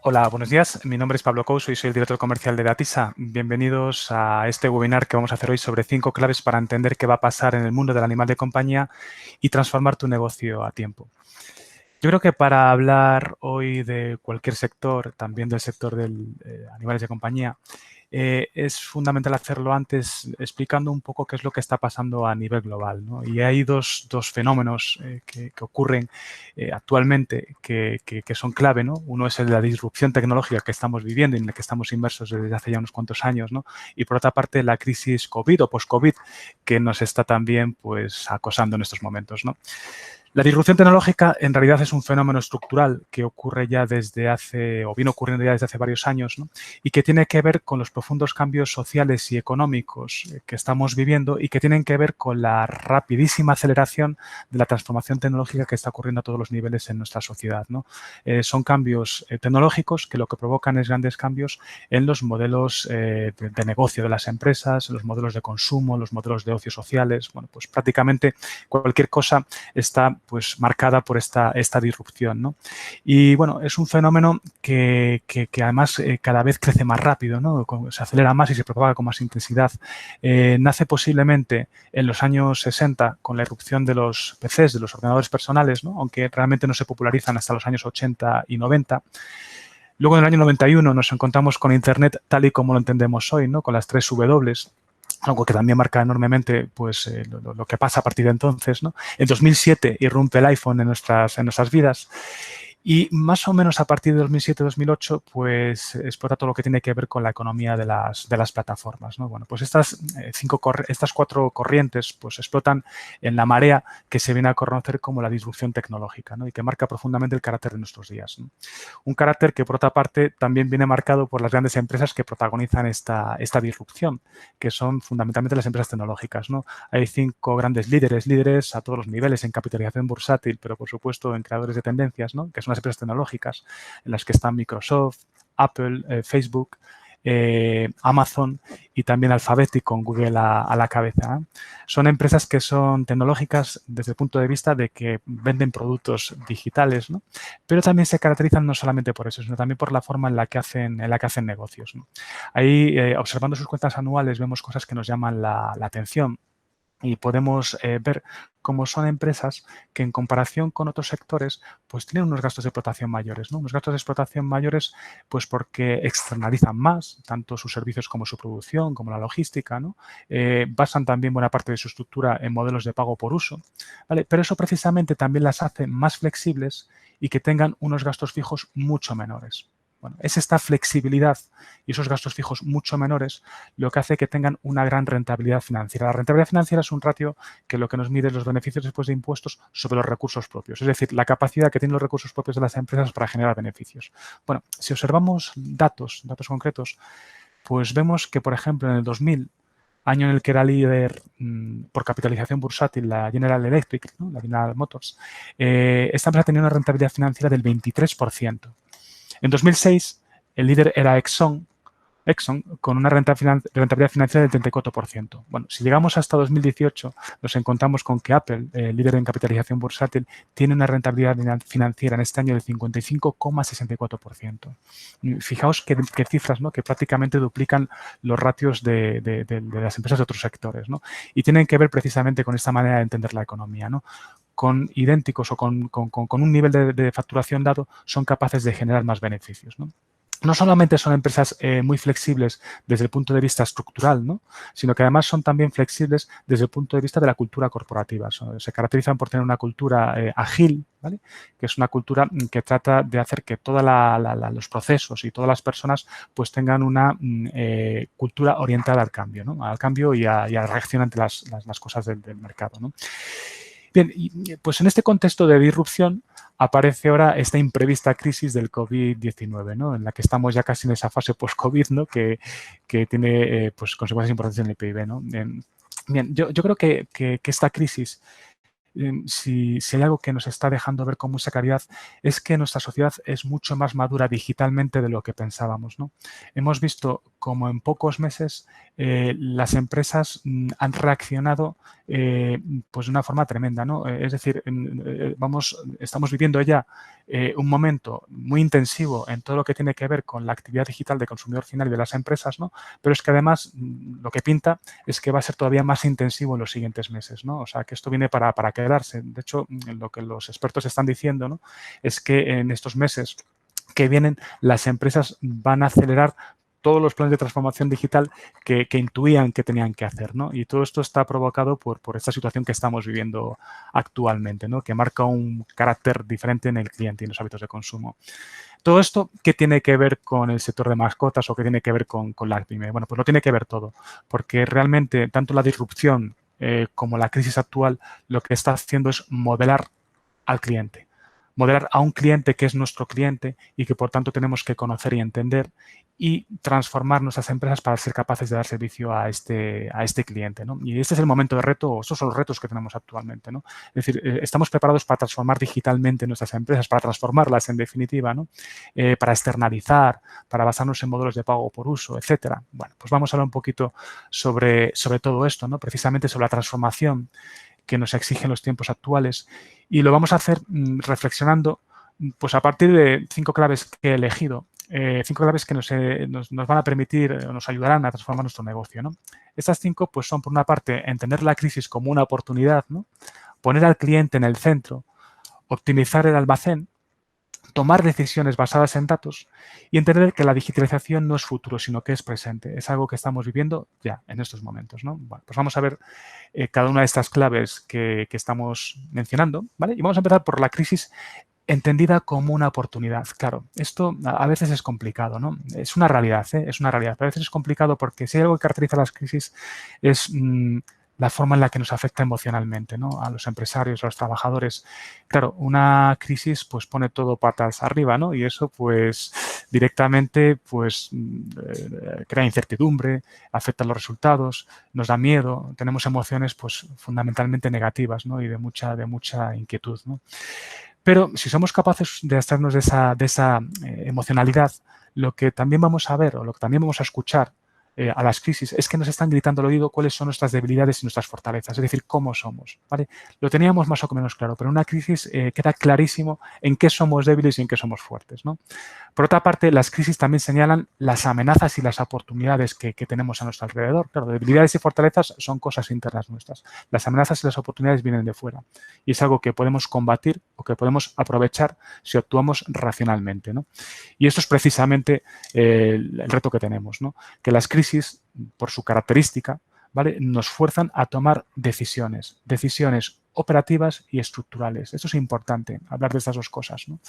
Hola, buenos días. Mi nombre es Pablo Couso y soy el director comercial de Datisa. Bienvenidos a este webinar que vamos a hacer hoy sobre 5 claves para entender qué va a pasar en el mundo del animal de compañía y transformar tu negocio a tiempo. Yo creo que para hablar hoy de cualquier sector, también del sector de animales de compañía, es fundamental hacerlo antes explicando un poco qué es lo que está pasando a nivel global, ¿no? Y hay dos fenómenos que ocurren actualmente que son clave, ¿no? Uno es el de la disrupción tecnológica que estamos viviendo y en la que estamos inmersos desde hace ya unos cuantos años, ¿no? Y por otra parte la crisis COVID o post-COVID que nos está también pues acosando en estos momentos, ¿no? La disrupción tecnológica en realidad es un fenómeno estructural que ocurre ya desde hace, o viene ocurriendo ya desde hace varios años, ¿no? Y que tiene que ver con los profundos cambios sociales y económicos que estamos viviendo y que tienen que ver con la rapidísima aceleración de la transformación tecnológica que está ocurriendo a todos los niveles en nuestra sociedad, ¿no? Son cambios tecnológicos que lo que provocan es grandes cambios en los modelos de negocio de las empresas, en los modelos de consumo, los modelos de ocio sociales. Bueno, pues prácticamente cualquier cosa está pues marcada por esta disrupción, ¿no? Y bueno, es un fenómeno que además cada vez crece más rápido, ¿no? Se acelera más y se propaga con más intensidad. Nace posiblemente en los años 60 con la irrupción de los PCs, de los ordenadores personales, ¿no? Aunque realmente no se popularizan hasta los años 80 y 90. Luego en el año 91 nos encontramos con Internet tal y como lo entendemos hoy, ¿no? Con las 3 W, algo que también marca enormemente pues, lo que pasa a partir de entonces, ¿no? En 2007 irrumpe el iPhone en nuestras vidas y más o menos a partir de 2007-2008 pues explota todo lo que tiene que ver con la economía de las plataformas, ¿no? Bueno, pues estas 4 corrientes pues explotan en la marea que se viene a conocer como la disrupción tecnológica, ¿no? Y que marca profundamente el carácter de nuestros días, ¿no? Un carácter que, por otra parte, también viene marcado por las grandes empresas que protagonizan esta disrupción, que son fundamentalmente las empresas tecnológicas, ¿no? Hay 5 grandes líderes a todos los niveles en capitalización bursátil, pero, por supuesto, en creadores de tendencias, ¿no? Que son las empresas tecnológicas, en las que están Microsoft, Apple, Facebook, Amazon y también Alphabet con Google a la cabeza, ¿eh? Son empresas que son tecnológicas desde el punto de vista de que venden productos digitales, ¿no? Pero también se caracterizan no solamente por eso, sino también por la forma en la que hacen negocios, ¿no? Ahí, observando sus cuentas anuales, vemos cosas que nos llaman la atención. Y podemos ver cómo son empresas que en comparación con otros sectores pues tienen unos gastos de explotación mayores, ¿no? Unos gastos de explotación mayores pues porque externalizan más, tanto sus servicios como su producción, como la logística, ¿no? Basan también buena parte de su estructura en modelos de pago por uso, ¿vale? Pero eso precisamente también las hace más flexibles y que tengan unos gastos fijos mucho menores. Bueno, es esta flexibilidad y esos gastos fijos mucho menores lo que hace que tengan una gran rentabilidad financiera. La rentabilidad financiera es un ratio que lo que nos mide es los beneficios después de impuestos sobre los recursos propios, es decir, la capacidad que tienen los recursos propios de las empresas para generar beneficios. Bueno, si observamos datos concretos, pues vemos que, por ejemplo, en el 2000, año en el que era líder por capitalización bursátil la General Electric, ¿no? La General Motors, esta empresa tenía una rentabilidad financiera del 23%. En 2006, el líder era Exxon con una rentabilidad financiera del 34%. Bueno, si llegamos hasta 2018, nos encontramos con que Apple, líder en capitalización bursátil, tiene una rentabilidad financiera en este año del 55,64%. Fijaos qué cifras, ¿no? Que prácticamente duplican los ratios de las empresas de otros sectores, ¿no? Y tienen que ver precisamente con esta manera de entender la economía, ¿no? Con idénticos o con un nivel de facturación dado, son capaces de generar más beneficios, ¿no? No solamente son empresas muy flexibles desde el punto de vista estructural, ¿no? Sino que además son también flexibles desde el punto de vista de la cultura corporativa. Se caracterizan por tener una cultura ágil, ¿vale? Que es una cultura que trata de hacer que todos los procesos y todas las personas pues tengan una cultura orientada al cambio, ¿no? Al cambio y a la reacción ante las cosas del mercado, ¿no? Bien, pues en este contexto de disrupción aparece ahora esta imprevista crisis del COVID-19, ¿no? En la que estamos ya casi en esa fase post-COVID, ¿no? Que tiene pues consecuencias importantes en el PIB, ¿no? Bien, yo creo que esta crisis, si hay algo que nos está dejando ver con mucha claridad, es que nuestra sociedad es mucho más madura digitalmente de lo que pensábamos, ¿no? Hemos visto como en pocos meses las empresas han reaccionado pues de una forma tremenda, ¿no? Es decir, estamos viviendo ya un momento muy intensivo en todo lo que tiene que ver con la actividad digital de consumidor final y de las empresas, ¿no? Pero es que además lo que pinta es que va a ser todavía más intensivo en los siguientes meses, ¿no? O sea, que esto viene para quedarse. De hecho, lo que los expertos están diciendo, ¿no? Es que en estos meses que vienen las empresas van a acelerar todos los planes de transformación digital que intuían que tenían que hacer, ¿no? Y todo esto está provocado por esta situación que estamos viviendo actualmente, ¿no? Que marca un carácter diferente en el cliente y en los hábitos de consumo. Todo esto, ¿qué tiene que ver con el sector de mascotas o qué tiene que ver con la pyme? Bueno, pues lo tiene que ver todo, porque realmente tanto la disrupción como la crisis actual lo que está haciendo es modelar al cliente. Modelar a un cliente que es nuestro cliente y que por tanto tenemos que conocer y entender y transformar nuestras empresas para ser capaces de dar servicio a este cliente, ¿no? Y este es el momento de reto, estos son los retos que tenemos actualmente, ¿no? Es decir, estamos preparados para transformar digitalmente nuestras empresas, para transformarlas en definitiva, ¿no? Para externalizar, para basarnos en modelos de pago por uso, etcétera. Bueno, pues vamos a hablar un poquito sobre todo esto, ¿no? Precisamente sobre la transformación que nos exigen los tiempos actuales y lo vamos a hacer reflexionando pues a partir de 5 claves que he elegido, 5 claves que nos van a permitir o nos ayudarán a transformar nuestro negocio, ¿no? Estas 5 pues son, por una parte, entender la crisis como una oportunidad, ¿no? Poner al cliente en el centro, optimizar el almacén, tomar decisiones basadas en datos y entender que la digitalización no es futuro, sino que es presente. Es algo que estamos viviendo ya en estos momentos, ¿no? Bueno, pues vamos a ver cada una de estas claves que estamos mencionando, ¿vale? Y vamos a empezar por la crisis entendida como una oportunidad. Claro, esto a veces es complicado, ¿no? Es una realidad, ¿eh? Es una realidad, pero a veces es complicado porque si hay algo que caracteriza las crisis es la forma en la que nos afecta emocionalmente, ¿no? A los empresarios, a los trabajadores. Claro, una crisis pues pone todo patas arriba, ¿no? Y eso pues directamente pues crea incertidumbre, afecta los resultados, nos da miedo, tenemos emociones pues fundamentalmente negativas, ¿no? Y de mucha inquietud, ¿no? Pero si somos capaces de hacernos de esa emocionalidad, lo que también vamos a ver o lo que también vamos a escuchar a las crisis es que nos están gritando al oído cuáles son nuestras debilidades y nuestras fortalezas, es decir, cómo somos, ¿vale? Lo teníamos más o menos claro, pero en una crisis queda clarísimo en qué somos débiles y en qué somos fuertes, ¿no? Por otra parte, las crisis también señalan las amenazas y las oportunidades que tenemos a nuestro alrededor. Claro, debilidades y fortalezas son cosas internas nuestras. Las amenazas y las oportunidades vienen de fuera y es algo que podemos combatir o que podemos aprovechar si actuamos racionalmente, ¿no? Y esto es precisamente el reto que tenemos, ¿no? Que las crisis, por su característica, ¿vale? Nos fuerzan a tomar decisiones operativas y estructurales. Esto es importante, hablar de estas dos cosas, ¿no?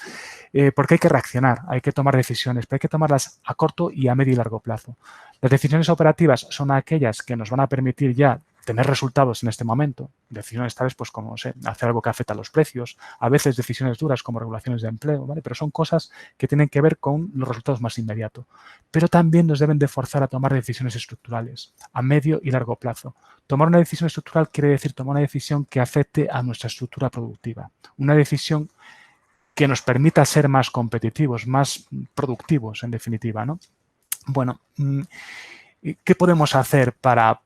Porque hay que reaccionar, hay que tomar decisiones, pero hay que tomarlas a corto y a medio y largo plazo. Las decisiones operativas son aquellas que nos van a permitir ya tener resultados en este momento. Decisiones tales, pues como, no sé, hacer algo que afecta a los precios, a veces decisiones duras como regulaciones de empleo, ¿vale? Pero son cosas que tienen que ver con los resultados más inmediatos. Pero también nos deben de forzar a tomar decisiones estructurales a medio y largo plazo. Tomar una decisión estructural quiere decir tomar una decisión que afecte a nuestra estructura productiva. Una decisión que nos permita ser más competitivos, más productivos, en definitiva, ¿no? Bueno, ¿qué podemos hacer para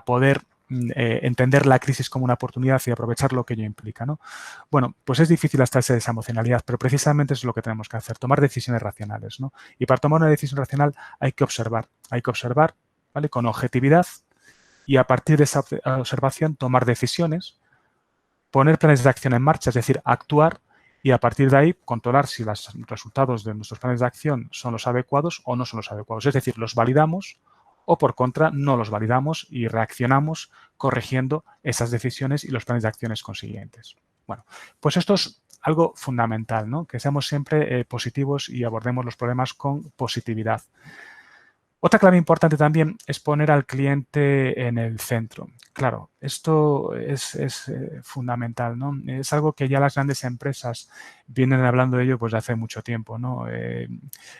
poder entender la crisis como una oportunidad y aprovechar lo que ello implica, ¿no? Bueno, pues es difícil abstraerse de esa emocionalidad, pero precisamente es lo que tenemos que hacer, tomar decisiones racionales, ¿no? Y para tomar una decisión racional hay que observar, ¿vale? Con objetividad y a partir de esa observación tomar decisiones, poner planes de acción en marcha, es decir, actuar y a partir de ahí controlar si los resultados de nuestros planes de acción son los adecuados o no son los adecuados. Es decir, los validamos o por contra no los validamos y reaccionamos corrigiendo esas decisiones y los planes de acciones consiguientes. Bueno, pues esto es algo fundamental, ¿no? Que seamos siempre positivos y abordemos los problemas con positividad. Otra clave importante también es poner al cliente en el centro. Claro, esto es fundamental, ¿no? Es algo que ya las grandes empresas vienen hablando de ello pues de hace mucho tiempo, ¿no?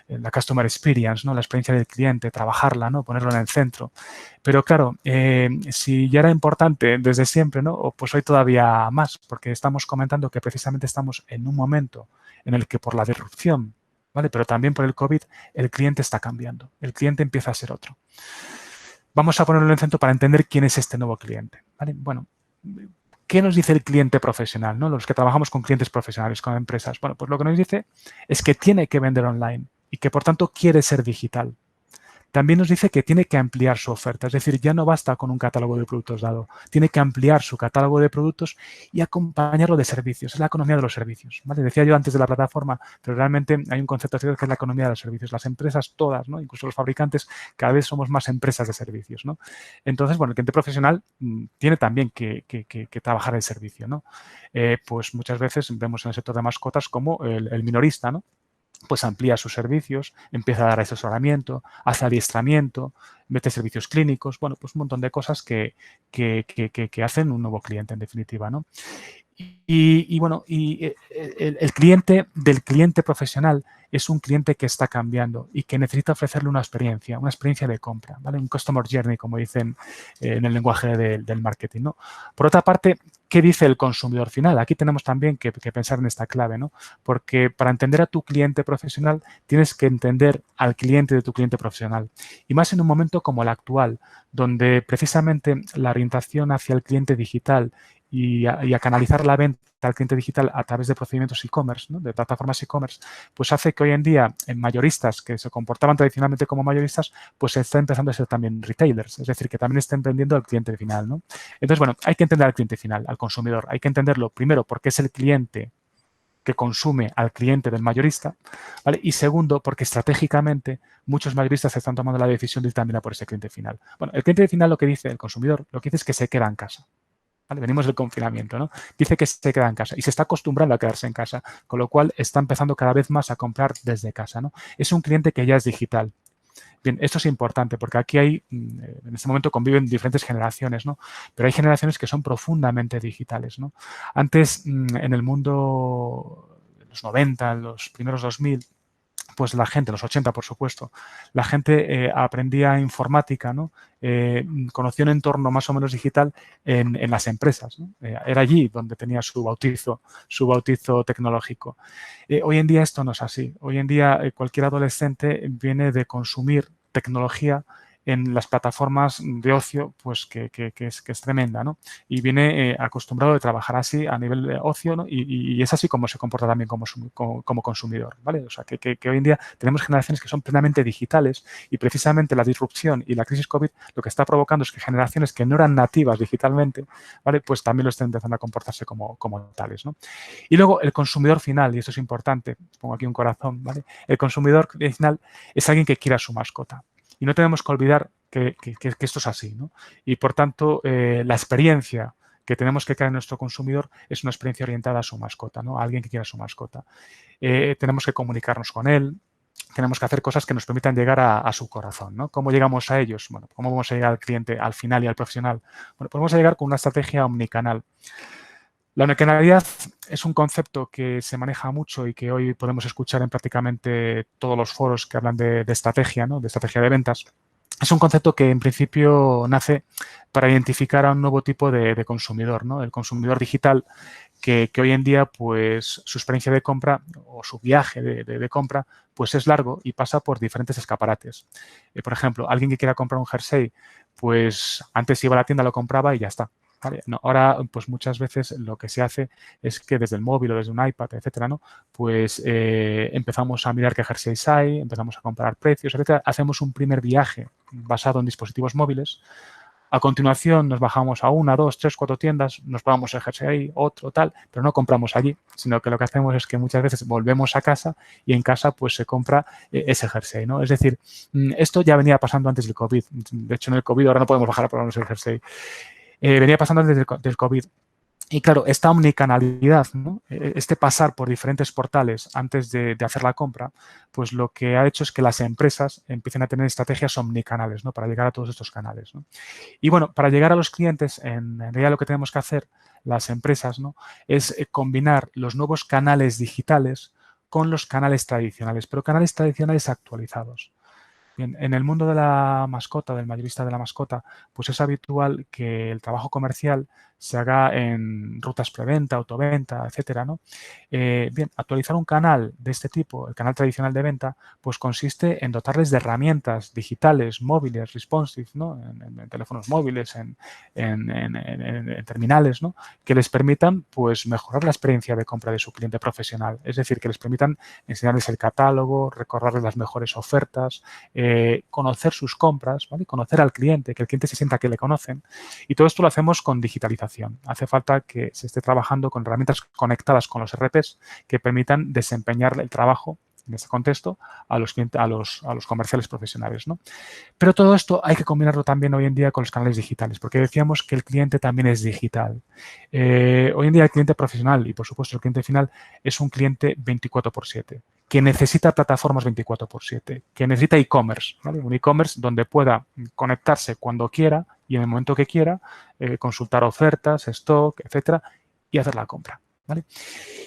La customer experience, ¿no? La experiencia del cliente, trabajarla, ¿no? Ponerlo en el centro. Pero claro, si ya era importante desde siempre, ¿no? Pues hoy todavía más, porque estamos comentando que precisamente estamos en un momento en el que por la disrupción ¿vale? Pero también por el COVID el cliente está cambiando, el cliente empieza a ser otro. Vamos a ponerlo en el centro para entender quién es este nuevo cliente, ¿vale? Bueno, ¿qué nos dice el cliente profesional, ¿no? Los que trabajamos con clientes profesionales, con empresas. Bueno, pues lo que nos dice es que tiene que vender online y que, por tanto, quiere ser digital. También nos dice que tiene que ampliar su oferta, es decir, ya no basta con un catálogo de productos dado, tiene que ampliar su catálogo de productos y acompañarlo de servicios, es la economía de los servicios, ¿vale? Decía yo antes de la plataforma, pero realmente hay un concepto que es la economía de los servicios. Las empresas todas, ¿no? Incluso los fabricantes, cada vez somos más empresas de servicios, ¿no? Entonces, bueno, el cliente profesional tiene también que trabajar el servicio, ¿no? Pues muchas veces vemos en el sector de mascotas como el minorista, ¿no? Pues amplía sus servicios, empieza a dar asesoramiento, hace adiestramiento, mete servicios clínicos, bueno, pues un montón de cosas que hacen un nuevo cliente, en definitiva, ¿no? Bueno, el cliente del cliente profesional es un cliente que está cambiando y que necesita ofrecerle una experiencia de compra, ¿vale? Un customer journey, como dicen en el lenguaje del marketing, ¿no? Por otra parte, ¿qué dice el consumidor final? Aquí tenemos también que pensar en esta clave, ¿no? Porque para entender a tu cliente profesional tienes que entender al cliente de tu cliente profesional. Y más en un momento como el actual, donde precisamente la orientación hacia el cliente digital y a canalizar la venta al cliente digital a través de procedimientos e-commerce, ¿no? De plataformas e-commerce, pues hace que hoy en día en mayoristas que se comportaban tradicionalmente como mayoristas, pues se está empezando a ser también retailers, es decir, que también estén vendiendo al cliente final, ¿no? Entonces, bueno, hay que entender al cliente final, al consumidor. Hay que entenderlo primero porque es el cliente que consume al cliente del mayorista, ¿vale? Y segundo, porque estratégicamente muchos mayoristas están tomando la decisión de ir también a por ese cliente final. Bueno, el cliente final lo que dice, el consumidor, lo que dice es que se queda en casa. ¿Vale? Venimos del confinamiento, ¿no? Dice que se queda en casa y se está acostumbrando a quedarse en casa, con lo cual está empezando cada vez más a comprar desde casa, ¿no? Es un cliente que ya es digital. Bien, esto es importante porque aquí hay, en este momento conviven diferentes generaciones, ¿no? Pero hay generaciones que son profundamente digitales, ¿no? Antes, en el mundo de los 90, en los primeros 2000, pues la gente, los 80 por supuesto, la gente aprendía informática, ¿no? Conocía un entorno más o menos digital en las empresas, ¿no? Era allí donde tenía su bautizo tecnológico. Hoy en día esto no es así. Hoy en día cualquier adolescente viene de consumir tecnología en las plataformas de ocio, pues que es tremenda, ¿no? Y viene acostumbrado de trabajar así a nivel de ocio, ¿no? Y es así como se comporta también como consumidor, ¿vale? O sea, que hoy en día tenemos generaciones que son plenamente digitales y precisamente la disrupción y la crisis COVID lo que está provocando es que generaciones que no eran nativas digitalmente, ¿vale? Pues también lo están empezando a comportarse como tales, ¿no? Y luego el consumidor final, y esto es importante, pongo aquí un corazón, ¿vale? El consumidor final es alguien que quiera su mascota. Y no tenemos que olvidar que esto es así, ¿no? Y por tanto, la experiencia que tenemos que crear en nuestro consumidor es una experiencia orientada a su mascota, ¿no? A alguien que quiera su mascota. Tenemos que comunicarnos con él, tenemos que hacer cosas que nos permitan llegar a su corazón, ¿no? ¿Cómo llegamos a ellos? Bueno, ¿cómo vamos a llegar al cliente, al final y al profesional? Bueno, pues vamos a llegar con una estrategia omnicanal. La omnicanalidad es un concepto que se maneja mucho y que hoy podemos escuchar en prácticamente todos los foros que hablan de estrategia, ¿no? De estrategia de ventas. Es un concepto que en principio nace para identificar a un nuevo tipo de consumidor, ¿no? El consumidor digital que hoy en día pues su experiencia de compra o su viaje de compra pues es largo y pasa por diferentes escaparates. Por ejemplo, alguien que quiera comprar un jersey, pues antes iba a la tienda, lo compraba y ya está. ¿Vale? No, ahora, pues muchas veces lo que se hace es que desde el móvil o desde un iPad, etcétera, ¿no? Pues empezamos a mirar qué jerseys hay, empezamos a comparar precios, etcétera. Hacemos un primer viaje basado en dispositivos móviles. A continuación nos bajamos a una, dos, tres, cuatro tiendas, nos pagamos el jersey ahí, otro, tal, pero no compramos allí, sino que lo que hacemos es que muchas veces volvemos a casa y en casa pues se compra ese jersey, ¿no? Es decir, esto ya venía pasando antes del COVID. De hecho, en el COVID ahora no podemos bajar a probarnos el jersey. Venía pasando desde el COVID. Y claro, esta omnicanalidad, ¿no? Este pasar por diferentes portales antes de hacer la compra, pues lo que ha hecho es que las empresas empiecen a tener estrategias omnicanales, ¿no? Para llegar a todos estos canales, ¿no? Y bueno, para llegar a los clientes, en realidad lo que tenemos que hacer las empresas, ¿no? Es combinar los nuevos canales digitales con los canales tradicionales, pero canales tradicionales actualizados. Bien, en el mundo de la mascota, del mayorista de la mascota, pues es habitual que el trabajo comercial se haga en rutas preventa, autoventa, etcétera, ¿no? Bien, actualizar un canal de este tipo, el canal tradicional de venta, pues consiste en dotarles de herramientas digitales, móviles, responsive, ¿no? En teléfonos móviles, en terminales, ¿no? Que les permitan, pues, mejorar la experiencia de compra de su cliente profesional. Es decir, que les permitan enseñarles el catálogo, recordarles las mejores ofertas, conocer sus compras, ¿vale? Conocer al cliente, que el cliente se sienta que le conocen. Y todo esto lo hacemos con digitalización. Hace falta que se esté trabajando con herramientas conectadas con los RPs que permitan desempeñar el trabajo en este contexto a los clientes, a los comerciales profesionales, ¿no? Pero todo esto hay que combinarlo también hoy en día con los canales digitales, porque decíamos que el cliente también es digital. Hoy en día el cliente profesional y, por supuesto, el cliente final es un cliente 24/7, que necesita plataformas 24/7, que necesita e-commerce, ¿vale? Un e-commerce donde pueda conectarse cuando quiera y en el momento que quiera, consultar ofertas, stock, etcétera, y hacer la compra, ¿vale?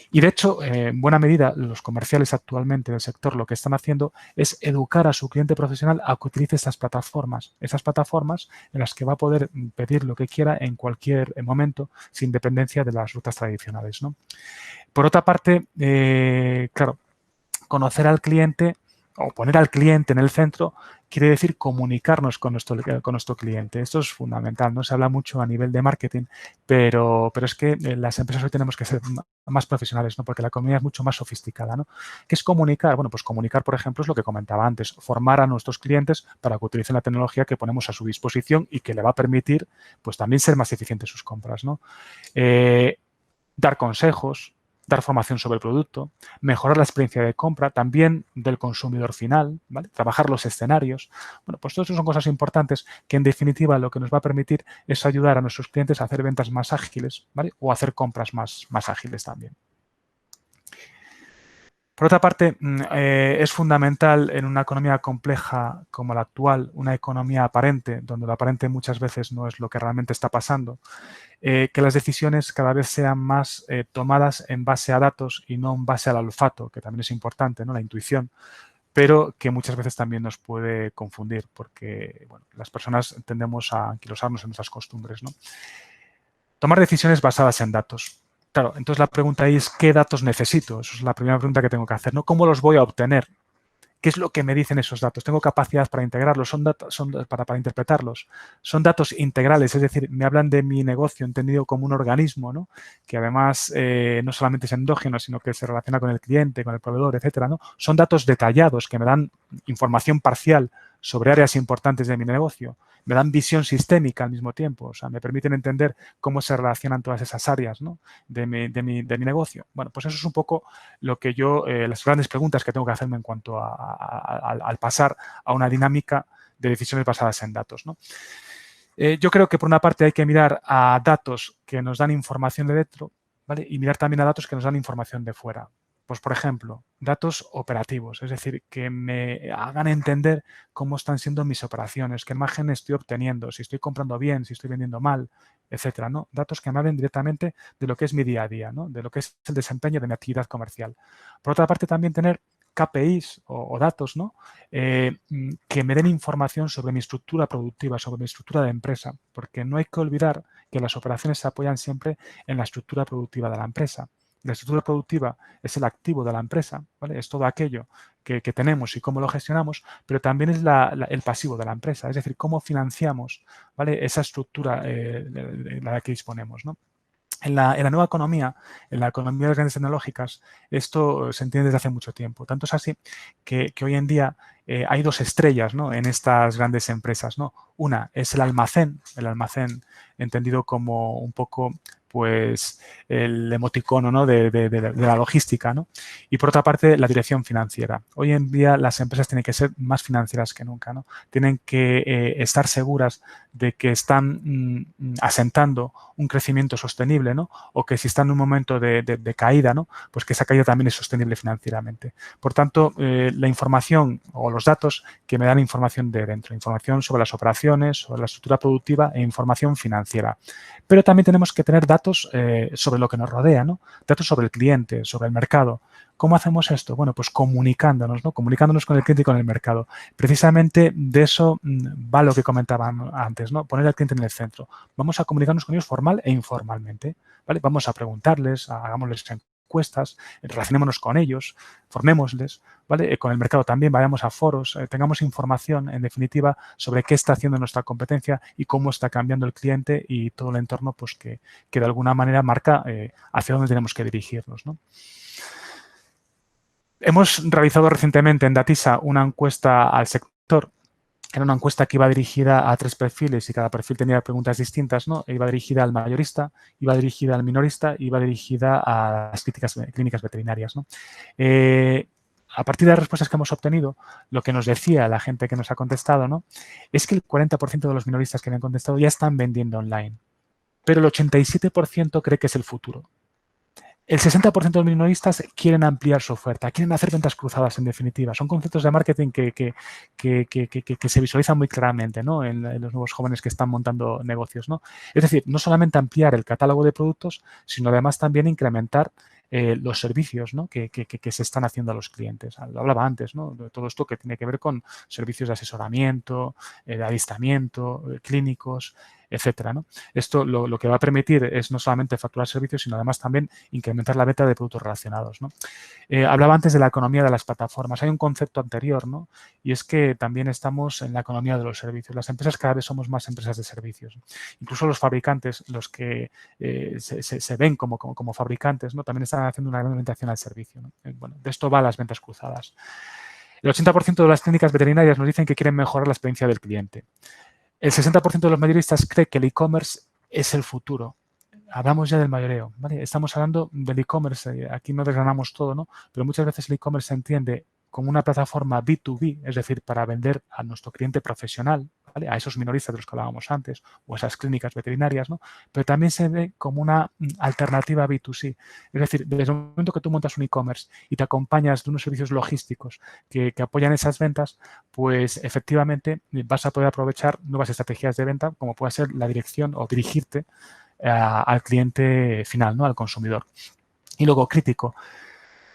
Y de hecho, en buena medida, los comerciales actualmente del sector lo que están haciendo es educar a su cliente profesional a que utilice esas plataformas en las que va a poder pedir lo que quiera en cualquier momento sin dependencia de las rutas tradicionales, ¿no? Por otra parte, claro, conocer al cliente o poner al cliente en el centro quiere decir comunicarnos con nuestro cliente. Esto es fundamental, ¿no? Se habla mucho a nivel de marketing, pero es que las empresas hoy tenemos que ser más profesionales, ¿no? Porque la economía es mucho más sofisticada, ¿no? ¿Qué es comunicar? Bueno, pues comunicar, por ejemplo, es lo que comentaba antes, formar a nuestros clientes para que utilicen la tecnología que ponemos a su disposición y que le va a permitir, pues, también ser más eficientes en sus compras, ¿no? Dar consejos, dar formación sobre el producto, mejorar la experiencia de compra, también del consumidor final, ¿vale? Trabajar los escenarios. Bueno, pues todo eso son cosas importantes que, en definitiva, lo que nos va a permitir es ayudar a nuestros clientes a hacer ventas más ágiles, ¿vale? O hacer compras más ágiles también. Por otra parte, es fundamental en una economía compleja como la actual, una economía aparente, donde lo aparente muchas veces no es lo que realmente está pasando, que las decisiones cada vez sean más tomadas en base a datos y no en base al olfato, que también es importante, ¿no? La intuición, pero que muchas veces también nos puede confundir porque, bueno, las personas tendemos a anquilosarnos en nuestras costumbres, ¿no? Tomar decisiones basadas en datos. Claro, entonces la pregunta ahí es ¿qué datos necesito? Esa es la primera pregunta que tengo que hacer, ¿no? ¿Cómo los voy a obtener? ¿Qué es lo que me dicen esos datos? ¿Tengo capacidad para integrarlos? ¿Para interpretarlos? Son datos integrales, es decir, me hablan de mi negocio entendido como un organismo, ¿no? Que además no solamente es endógeno, sino que se relaciona con el cliente, con el proveedor, etcétera, ¿no? Son datos detallados que me dan información parcial sobre áreas importantes de mi negocio. Me dan visión sistémica al mismo tiempo, o sea, me permiten entender cómo se relacionan todas esas áreas, ¿no? de mi negocio. Bueno, pues eso es un poco lo que yo, las grandes preguntas que tengo que hacerme en cuanto al pasar a una dinámica de decisiones basadas en datos, ¿no? Yo creo que por una parte hay que mirar a datos que nos dan información de dentro, ¿vale? Y mirar también a datos que nos dan información de fuera. Pues, por ejemplo, datos operativos, es decir, que me hagan entender cómo están siendo mis operaciones, qué margen estoy obteniendo, si estoy comprando bien, si estoy vendiendo mal, etcétera, ¿no? Datos que me hablen directamente de lo que es mi día a día, ¿no? De lo que es el desempeño de mi actividad comercial. Por otra parte, también tener KPIs o datos, ¿no? Que me den información sobre mi estructura productiva, sobre mi estructura de empresa, porque no hay que olvidar que las operaciones se apoyan siempre en la estructura productiva de la empresa. La estructura productiva es el activo de la empresa, ¿vale? Es todo aquello que tenemos y cómo lo gestionamos, pero también es el pasivo de la empresa, es decir, cómo financiamos, ¿vale? Esa estructura de la que disponemos, ¿no? En la nueva economía, en la economía de las grandes tecnológicas, esto se entiende desde hace mucho tiempo. Tanto es así que hoy en día hay dos estrellas, ¿no? En estas grandes empresas, ¿no? Una es el almacén entendido como un poco pues el emoticono, ¿no? de la logística, ¿no? Y por otra parte, la dirección financiera. Hoy en día las empresas tienen que ser más financieras que nunca, ¿no? Tienen que estar seguras de que están asentando un crecimiento sostenible, ¿no? O que si están en un momento de caída, ¿no? Pues que esa caída también es sostenible financieramente. Por tanto, la información o los datos que me dan información de dentro, información sobre las operaciones, sobre la estructura productiva e información financiera. Pero también tenemos que tener datos sobre lo que nos rodea, ¿no? Datos sobre el cliente, sobre el mercado. ¿Cómo hacemos esto? Bueno, pues comunicándonos, ¿no? Comunicándonos con el cliente y con el mercado. Precisamente de eso va lo que comentaba antes, antes, ¿no? Poner al cliente en el centro. Vamos a comunicarnos con ellos formal e informalmente, ¿vale? Vamos a preguntarles, hagámosles encuestas, relacionémonos con ellos, formémosles, ¿vale? Con el mercado también, vayamos a foros, tengamos información, en definitiva, sobre qué está haciendo nuestra competencia y cómo está cambiando el cliente y todo el entorno, pues que de alguna manera marca hacia dónde tenemos que dirigirnos, ¿no? Hemos realizado recientemente en Datisa una encuesta al sector. Era una encuesta que iba dirigida a 3 perfiles y cada perfil tenía preguntas distintas, ¿no? Iba dirigida al mayorista, iba dirigida al minorista, iba dirigida a las clínicas veterinarias, ¿no? A partir de las respuestas que hemos obtenido, lo que nos decía la gente que nos ha contestado, ¿no? Es que el 40% de los minoristas que me han contestado ya están vendiendo online, pero el 87% cree que es el futuro. El 60% de los minoristas quieren ampliar su oferta, quieren hacer ventas cruzadas, en definitiva. Son conceptos de marketing que se visualizan muy claramente, ¿no? En los nuevos jóvenes que están montando negocios, ¿no? Es decir, no solamente ampliar el catálogo de productos, sino además también incrementar los servicios, ¿no? que se están haciendo a los clientes. Lo hablaba antes, ¿no? De todo esto que tiene que ver con servicios de asesoramiento, de avistamiento, clínicos, etcétera, ¿no? Esto lo que va a permitir es no solamente facturar servicios, sino además también incrementar la venta de productos relacionados, ¿no? Hablaba antes de la economía de las plataformas. Hay un concepto anterior, ¿no? Y es que también estamos en la economía de los servicios. Las empresas cada vez somos más empresas de servicios. Incluso los fabricantes, los que se ven como fabricantes, ¿no? También están haciendo una gran orientación al servicio, ¿no? Bueno, de esto va las ventas cruzadas. El 80% de las clínicas veterinarias nos dicen que quieren mejorar la experiencia del cliente. El 60% de los mayoristas cree que el e-commerce es el futuro. Hablamos ya del mayoreo, ¿vale? Estamos hablando del e-commerce, aquí no desgranamos todo, ¿no? Pero muchas veces el e-commerce se entiende como una plataforma B2B, es decir, para vender a nuestro cliente profesional, ¿vale? A esos minoristas de los que hablábamos antes, o a esas clínicas veterinarias, ¿no? Pero también se ve como una alternativa B2C. Es decir, desde el momento que tú montas un e-commerce y te acompañas de unos servicios logísticos que apoyan esas ventas, pues efectivamente vas a poder aprovechar nuevas estrategias de venta, como puede ser la dirección o dirigirte al cliente final, ¿no? Al consumidor. Y luego, crítico.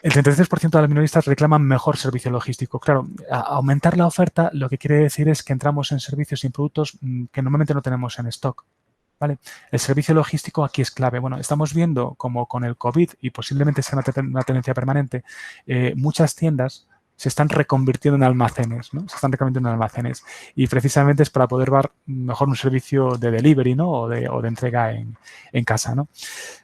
El 33% de los minoristas reclaman mejor servicio logístico. Claro, aumentar la oferta lo que quiere decir es que entramos en servicios y en productos que normalmente no tenemos en stock, ¿vale? El servicio logístico aquí es clave. Bueno, estamos viendo como con el COVID y posiblemente sea una tendencia permanente, muchas tiendas se están reconvirtiendo en almacenes, ¿no? Se están reconvirtiendo en almacenes y precisamente es para poder dar mejor un servicio de delivery, ¿no? O de entrega en casa, ¿no?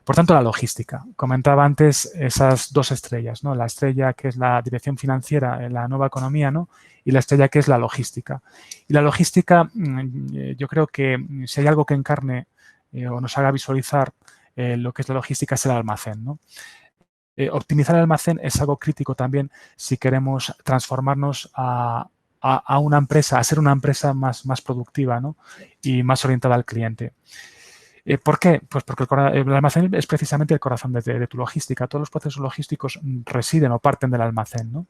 Por tanto, la logística. Comentaba antes esas 2 estrellas, ¿no? La estrella que es la dirección financiera en la nueva economía, ¿no? Y la estrella que es la logística. Y la logística, yo creo que si hay algo que encarne o nos haga visualizar lo que es la logística es el almacén, ¿no? Optimizar el almacén es algo crítico también si queremos transformarnos a una empresa, a ser una empresa más productiva, ¿no? Y más orientada al cliente. ¿Por qué? Pues porque el almacén es precisamente el corazón de tu logística. Todos los procesos logísticos residen o parten del almacén, ¿no?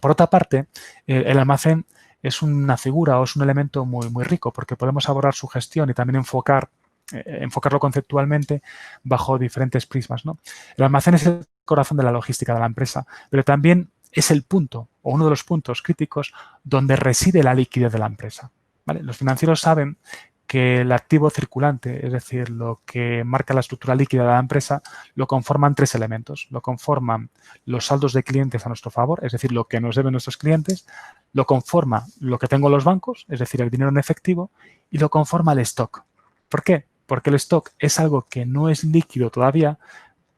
Por otra parte, el almacén es una figura o es un elemento muy rico porque podemos abordar su gestión y también enfocarlo conceptualmente bajo diferentes prismas, ¿no? El almacén es el corazón de la logística de la empresa, pero también es el punto o uno de los puntos críticos donde reside la liquidez de la empresa, ¿vale? Los financieros saben que el activo circulante, es decir, lo que marca la estructura líquida de la empresa, lo conforman 3 elementos. Lo conforman los saldos de clientes a nuestro favor, es decir, lo que nos deben nuestros clientes, lo conforma lo que tengo en los bancos, es decir, el dinero en efectivo, y lo conforma el stock. ¿Por qué? Porque el stock es algo que no es líquido todavía,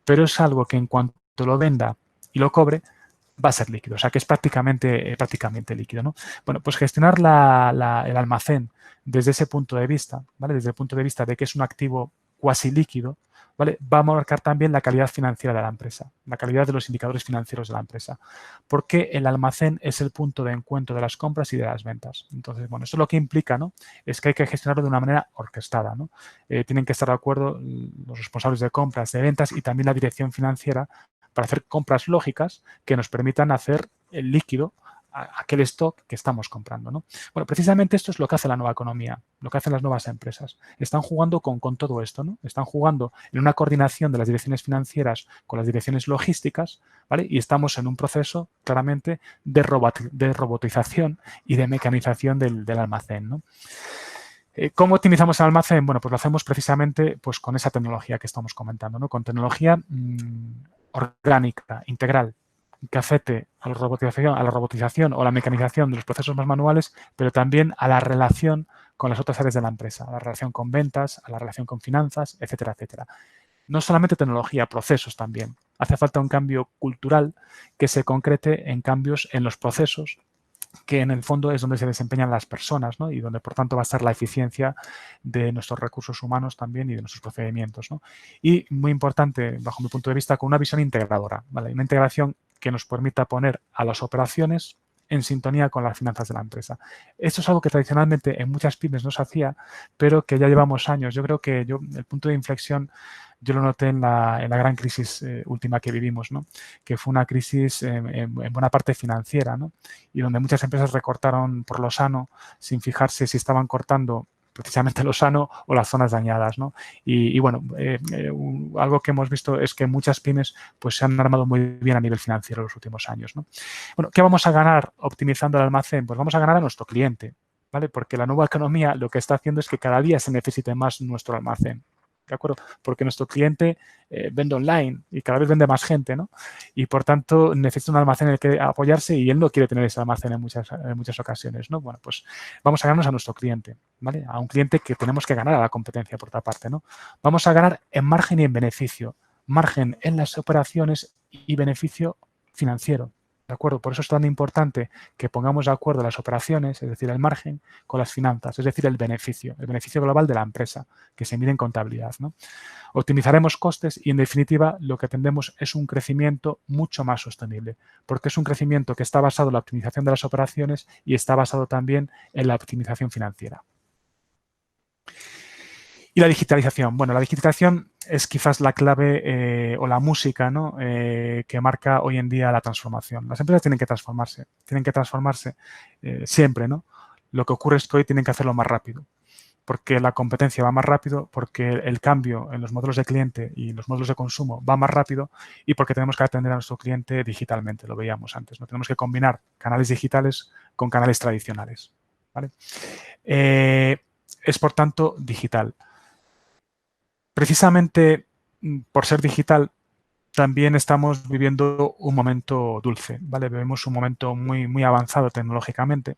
pero es algo que en cuanto lo venda y lo cobre, va a ser líquido. O sea, que es prácticamente líquido, ¿no? Bueno, pues gestionar el almacén desde ese punto de vista, ¿vale? Desde el punto de vista de que es un activo cuasi líquido, ¿vale? Va a marcar también la calidad financiera de la empresa, la calidad de los indicadores financieros de la empresa, porque el almacén es el punto de encuentro de las compras y de las ventas. Entonces, bueno, eso lo que implica, ¿no? Es que hay que gestionarlo de una manera orquestada, ¿no? Tienen que estar de acuerdo los responsables de compras, de ventas y también la dirección financiera para hacer compras lógicas que nos permitan hacer el líquido aquel stock que estamos comprando, ¿no? Bueno, precisamente esto es lo que hace la nueva economía, lo que hacen las nuevas empresas. Están jugando con todo esto, ¿no? Están jugando en una coordinación de las direcciones financieras con las direcciones logísticas, ¿vale? Y estamos en un proceso claramente de robotización y de mecanización del almacén, ¿no? ¿Cómo optimizamos el almacén? Bueno, pues lo hacemos precisamente pues, con esa tecnología que estamos comentando, ¿no? Con tecnología orgánica, integral, que afecte a la robotización o la mecanización de los procesos más manuales, pero también a la relación con las otras áreas de la empresa, a la relación con ventas, a la relación con finanzas, etcétera, etcétera. No solamente tecnología, procesos también. Hace falta un cambio cultural que se concrete en cambios en los procesos, que en el fondo es donde se desempeñan las personas, ¿no? Y donde, por tanto, va a estar la eficiencia de nuestros recursos humanos también y de nuestros procedimientos, ¿no? Y muy importante, bajo mi punto de vista, con una visión integradora, ¿vale? Una integración que nos permita poner a las operaciones en sintonía con las finanzas de la empresa. Esto es algo que tradicionalmente en muchas pymes no se hacía, pero que ya llevamos años. Yo creo que el punto de inflexión yo lo noté en la gran crisis última que vivimos, ¿no? Que fue una crisis en buena parte financiera, ¿no? Y donde muchas empresas recortaron por lo sano sin fijarse si estaban cortando precisamente lo sano o las zonas dañadas, ¿no? Y bueno, algo que hemos visto es que muchas pymes pues, se han armado muy bien a nivel financiero en los últimos años, ¿no? Bueno, ¿qué vamos a ganar optimizando el almacén? Pues vamos a ganar a nuestro cliente, ¿vale? Porque la nueva economía lo que está haciendo es que cada día se necesite más nuestro almacén. ¿De acuerdo? Porque nuestro cliente vende online y cada vez vende más gente, ¿no? Y, por tanto, necesita un almacén en el que apoyarse y él no quiere tener ese almacén en muchas ocasiones, ¿no? Bueno, pues vamos a ganarnos a nuestro cliente, ¿vale? A un cliente que tenemos que ganar a la competencia, por otra parte, ¿no? Vamos a ganar en margen y en beneficio. Margen en las operaciones y beneficio financiero. ¿De acuerdo? Por eso es tan importante que pongamos de acuerdo las operaciones, es decir, el margen, con las finanzas, es decir, el beneficio global de la empresa, que se mide en contabilidad, ¿no? Optimizaremos costes y, en definitiva, lo que tendremos es un crecimiento mucho más sostenible, porque es un crecimiento que está basado en la optimización de las operaciones y está basado también en la optimización financiera. Y la digitalización. Bueno, la digitalización es quizás la clave o la música, ¿no? Que marca hoy en día la transformación. Las empresas tienen que transformarse siempre, ¿no? Lo que ocurre es que hoy tienen que hacerlo más rápido, porque la competencia va más rápido, porque el cambio en los modelos de cliente y los modelos de consumo va más rápido y porque tenemos que atender a nuestro cliente digitalmente, lo veíamos antes, ¿no? Tenemos que combinar canales digitales con canales tradicionales, ¿vale? Es, por tanto, digital. Precisamente por ser digital, también estamos viviendo un momento dulce, ¿vale? Vivimos un momento muy, muy avanzado tecnológicamente,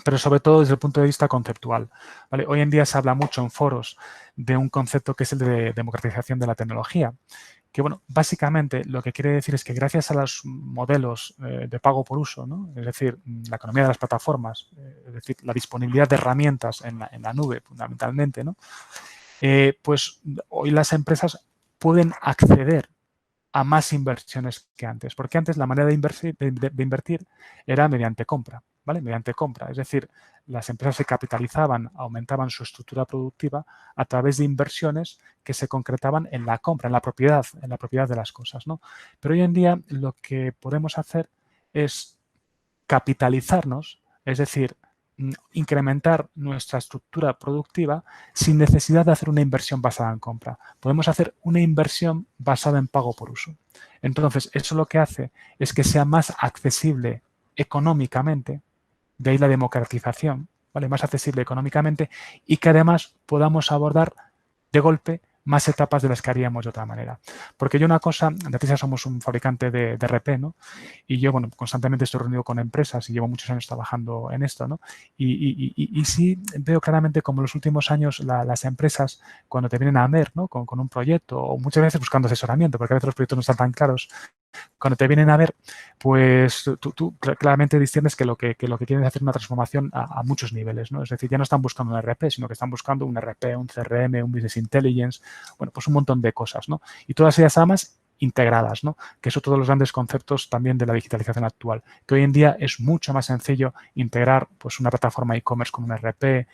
pero sobre todo desde el punto de vista conceptual, ¿vale? Hoy en día se habla mucho en foros de un concepto que es el de democratización de la tecnología, que, bueno, básicamente lo que quiere decir es que gracias a los modelos de pago por uso, ¿no? Es decir, la economía de las plataformas, es decir, la disponibilidad de herramientas en la nube, fundamentalmente, ¿no? Pues hoy las empresas pueden acceder a más inversiones que antes, porque antes la manera de invertir era mediante compra, ¿vale? Mediante compra, es decir, las empresas se capitalizaban, aumentaban su estructura productiva a través de inversiones que se concretaban en la compra, en la propiedad de las cosas, ¿no? Pero hoy en día lo que podemos hacer es capitalizarnos, es decir, incrementar nuestra estructura productiva sin necesidad de hacer una inversión basada en compra. Podemos hacer una inversión basada en pago por uso. Entonces, eso lo que hace es que sea más accesible económicamente, de ahí la democratización, ¿vale? Más accesible económicamente y que además podamos abordar de golpe más etapas de las que haríamos de otra manera. Porque yo una cosa, de Atisa somos un fabricante de RP, ¿no? Y yo, bueno, constantemente estoy reunido con empresas y llevo muchos años trabajando en esto, ¿no? Y sí veo claramente como en los últimos años las empresas, cuando te vienen a ver, ¿no? Con un proyecto o muchas veces buscando asesoramiento, porque a veces los proyectos no están tan claros, cuando te vienen a ver, pues tú claramente discernes que lo que quieren es hacer una transformación a muchos niveles, ¿no? Es decir, ya no están buscando un RP, sino que están buscando un RP, un CRM, un Business Intelligence, bueno, pues un montón de cosas, ¿no? Y todas ellas además integradas, ¿no? Que son todos los grandes conceptos también de la digitalización actual, que hoy en día es mucho más sencillo integrar pues una plataforma e-commerce con un RP,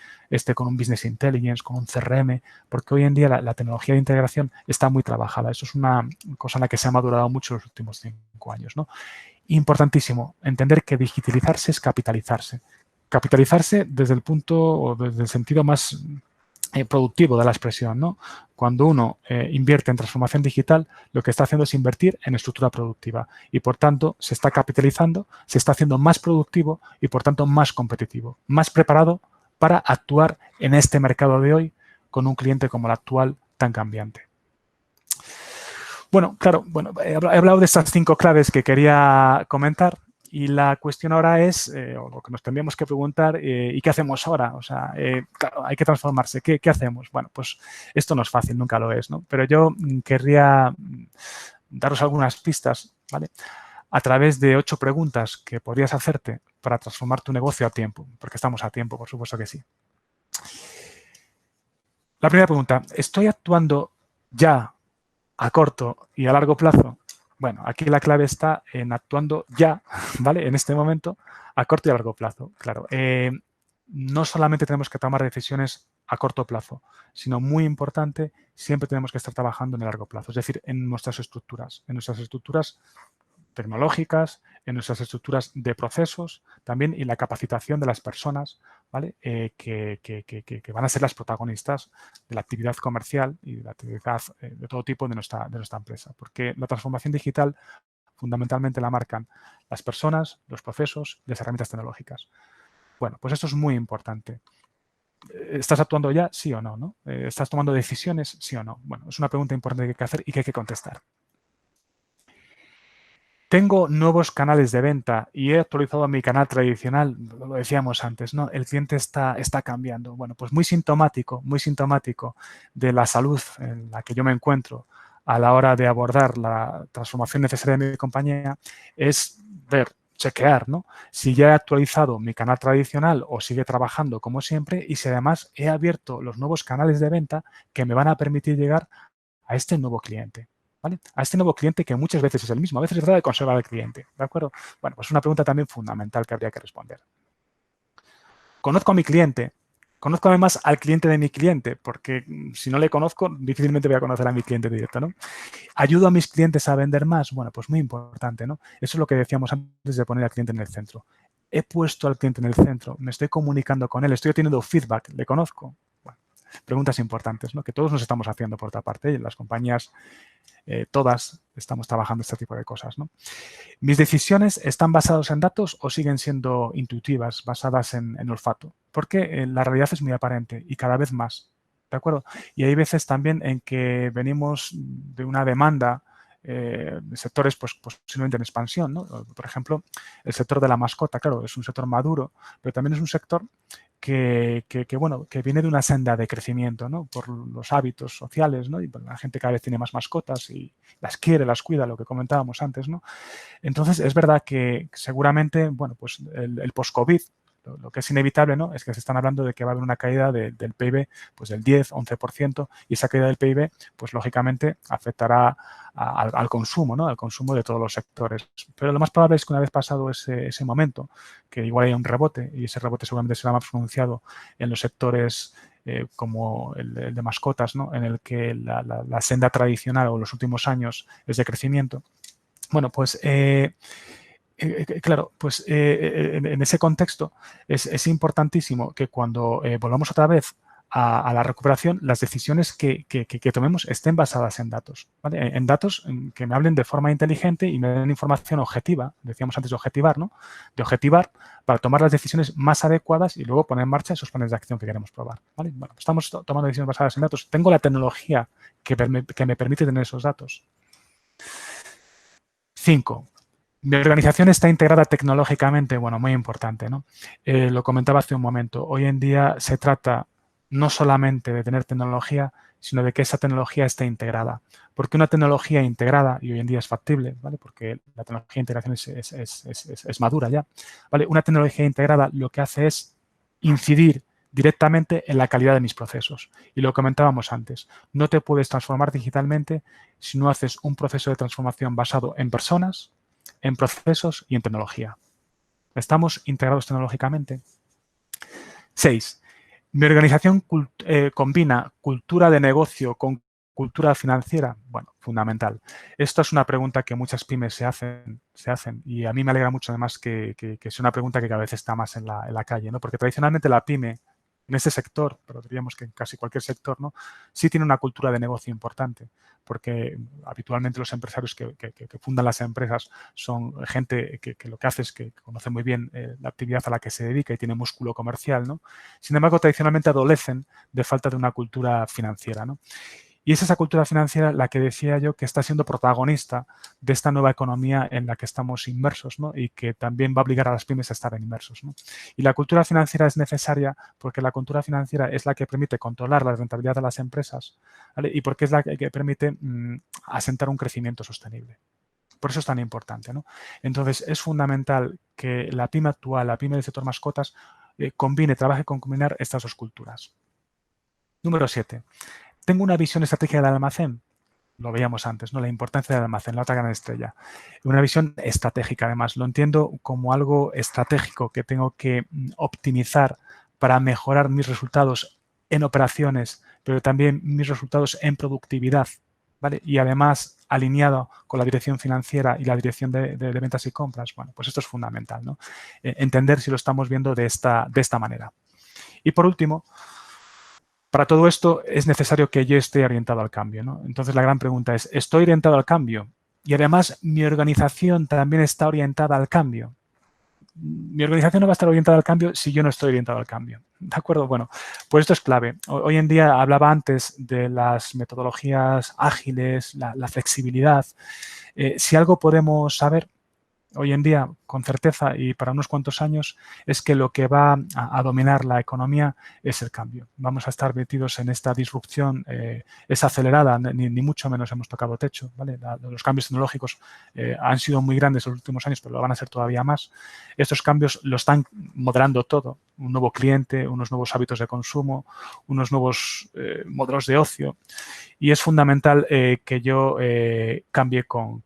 con un Business Intelligence, con un CRM, porque hoy en día la tecnología de integración está muy trabajada. Eso es una cosa en la que se ha madurado mucho en los últimos 5 años, ¿no? Importantísimo, entender que digitalizarse es capitalizarse. Capitalizarse desde el punto o desde el sentido más productivo de la expresión, ¿no? Cuando uno invierte en transformación digital, lo que está haciendo es invertir en estructura productiva y, por tanto, se está capitalizando, se está haciendo más productivo y, por tanto, más competitivo, más preparado para actuar en este mercado de hoy con un cliente como el actual tan cambiante. Bueno, claro, he hablado de estas 5 claves que quería comentar y la cuestión ahora es, o lo que nos tendríamos que preguntar, ¿y qué hacemos ahora? O sea, claro, hay que transformarse. ¿Qué hacemos? Bueno, pues esto no es fácil, nunca lo es, ¿no? Pero yo querría daros algunas pistas, ¿vale? A través de 8 preguntas que podrías hacerte para transformar tu negocio a tiempo, porque estamos a tiempo, por supuesto que sí. La primera pregunta, ¿estoy actuando ya a corto y a largo plazo? Bueno, aquí la clave está en actuando ya, ¿vale? En este momento, a corto y a largo plazo. Claro, no solamente tenemos que tomar decisiones a corto plazo, sino muy importante, siempre tenemos que estar trabajando en el largo plazo, es decir, en nuestras estructuras tecnológicas, en nuestras estructuras de procesos también y la capacitación de las personas, ¿vale? Que van a ser las protagonistas de la actividad comercial y de la actividad de todo tipo de nuestra empresa. Porque la transformación digital fundamentalmente la marcan las personas, los procesos y las herramientas tecnológicas. Bueno, pues esto es muy importante. ¿Estás actuando ya? Sí o no, ¿no? ¿Estás tomando decisiones? Sí o no. Bueno, es una pregunta importante que hay que hacer y que hay que contestar. Tengo nuevos canales de venta y he actualizado mi canal tradicional, lo decíamos antes, ¿no? El cliente está cambiando. Bueno, pues muy sintomático de la salud en la que yo me encuentro a la hora de abordar la transformación necesaria de mi compañía es chequear, ¿no? Si ya he actualizado mi canal tradicional o sigue trabajando como siempre y si además he abierto los nuevos canales de venta que me van a permitir llegar a este nuevo cliente. ¿Vale? A este nuevo cliente que muchas veces es el mismo. A veces se trata de conservar al cliente. ¿De acuerdo? Bueno, pues es una pregunta también fundamental que habría que responder. Conozco a mi cliente. Conozco además al cliente de mi cliente, porque si no le conozco, difícilmente voy a conocer a mi cliente directo, ¿no? ¿Ayudo a mis clientes a vender más? Bueno, pues muy importante, ¿no? Eso es lo que decíamos antes de poner al cliente en el centro. He puesto al cliente en el centro, me estoy comunicando con él, estoy teniendo feedback, ¿le conozco? Bueno, preguntas importantes, ¿no? Que todos nos estamos haciendo por otra parte. Las compañías todas estamos trabajando este tipo de cosas, ¿no? ¿Mis decisiones están basadas en datos o siguen siendo intuitivas, basadas en olfato? Porque la realidad es muy aparente y cada vez más, ¿de acuerdo? Y hay veces también en que venimos de una demanda de sectores pues, posiblemente en expansión, ¿no? Por ejemplo, el sector de la mascota, claro, es un sector maduro, pero también es un sector que viene de una senda de crecimiento, ¿no? Por los hábitos sociales, ¿no? Y la gente cada vez tiene más mascotas y las quiere, las cuida, lo que comentábamos antes, ¿no? Entonces, es verdad que seguramente, bueno, pues el post-COVID, lo que es inevitable, ¿no? Es que se están hablando de que va a haber una caída del PIB pues del 10, 11% y esa caída del PIB, pues lógicamente afectará al consumo, ¿no? Al consumo de todos los sectores. Pero lo más probable es que una vez pasado ese momento, que igual haya un rebote y ese rebote seguramente será más pronunciado en los sectores como el de mascotas, ¿no? En el que la senda tradicional o los últimos años es de crecimiento. Bueno, pues claro, pues en ese contexto es importantísimo que cuando volvamos otra vez a la recuperación, las decisiones que tomemos estén basadas en datos, ¿vale? En datos que me hablen de forma inteligente y me den información objetiva, decíamos antes de objetivar, ¿no? De objetivar para tomar las decisiones más adecuadas y luego poner en marcha esos planes de acción que queremos probar, ¿vale? Bueno, estamos tomando decisiones basadas en datos. Tengo la tecnología que me permite tener esos datos. 5. Mi organización está integrada tecnológicamente, bueno, muy importante, ¿no? Lo comentaba hace un momento. Hoy en día se trata no solamente de tener tecnología, sino de que esa tecnología esté integrada. Porque una tecnología integrada, y hoy en día es factible, ¿vale? Porque la tecnología de integración es madura ya, ¿vale? Una tecnología integrada lo que hace es incidir directamente en la calidad de mis procesos. Y lo comentábamos antes, no te puedes transformar digitalmente si no haces un proceso de transformación basado en personas, en procesos y en tecnología. ¿Estamos integrados tecnológicamente? 6. ¿Mi organización combina cultura de negocio con cultura financiera? Bueno, fundamental. Esto es una pregunta que muchas pymes se hacen y a mí me alegra mucho además que sea una pregunta que cada vez está más en la calle, ¿no? Porque tradicionalmente la pyme en este sector, pero diríamos que en casi cualquier sector, ¿no? Sí tiene una cultura de negocio importante, porque habitualmente los empresarios que fundan las empresas son gente que lo que hace es que conoce muy bien la actividad a la que se dedica y tiene músculo comercial, ¿no? Sin embargo, tradicionalmente adolecen de falta de una cultura financiera, ¿no? Y es esa cultura financiera la que decía yo que está siendo protagonista de esta nueva economía en la que estamos inmersos, ¿no? Y que también va a obligar a las pymes a estar inmersos, ¿no? Y la cultura financiera es necesaria porque la cultura financiera es la que permite controlar la rentabilidad de las empresas, ¿vale? Y porque es la que permite asentar un crecimiento sostenible. Por eso es tan importante, ¿no? Entonces, es fundamental que la pyme actual, la pyme del sector mascotas, trabaje con combinar estas dos culturas. Número 7. Tengo una visión estratégica del almacén. Lo veíamos antes, ¿no? La importancia del almacén, la otra gran estrella. Una visión estratégica, además. Lo entiendo como algo estratégico que tengo que optimizar para mejorar mis resultados en operaciones, pero también mis resultados en productividad, ¿vale? Y además alineado con la dirección financiera y la dirección de ventas y compras. Bueno, pues esto es fundamental, ¿no? Entender si lo estamos viendo de esta manera. Y por último, para todo esto es necesario que yo esté orientado al cambio, ¿no? Entonces la gran pregunta es, ¿estoy orientado al cambio? Y además mi organización también está orientada al cambio. Mi organización no va a estar orientada al cambio si yo no estoy orientado al cambio. ¿De acuerdo? Bueno, pues esto es clave. Hoy en día hablaba antes de las metodologías ágiles, la flexibilidad. Si algo podemos saber hoy en día, con certeza y para unos cuantos años, es que lo que va a dominar la economía es el cambio. Vamos a estar metidos en esta disrupción, es acelerada, ni mucho menos hemos tocado techo, ¿vale? Los cambios tecnológicos han sido muy grandes en los últimos años, pero lo van a ser todavía más. Estos cambios lo están modelando todo. Un nuevo cliente, unos nuevos hábitos de consumo, unos nuevos modelos de ocio. Y es fundamental que yo cambie con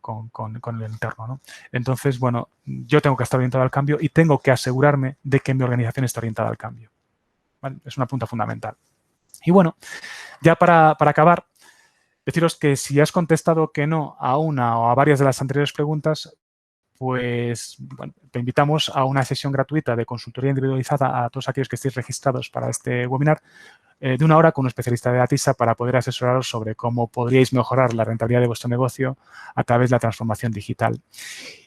el entorno, ¿no? Entonces, bueno, yo tengo que estar orientado al cambio y tengo que asegurarme de que mi organización está orientada al cambio, ¿vale? Es una punta fundamental. Y bueno, ya para acabar, deciros que si has contestado que no a una o a varias de las anteriores preguntas, pues bueno, te invitamos a una sesión gratuita de consultoría individualizada a todos aquellos que estéis registrados para este webinar de 1 hora con un especialista de Datisa para poder asesoraros sobre cómo podríais mejorar la rentabilidad de vuestro negocio a través de la transformación digital.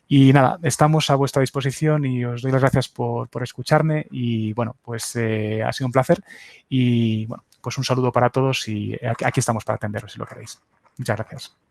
Y nada, estamos a vuestra disposición y os doy las gracias por escucharme y bueno, pues ha sido un placer y bueno, pues un saludo para todos y aquí estamos para atenderos si lo queréis. Muchas gracias.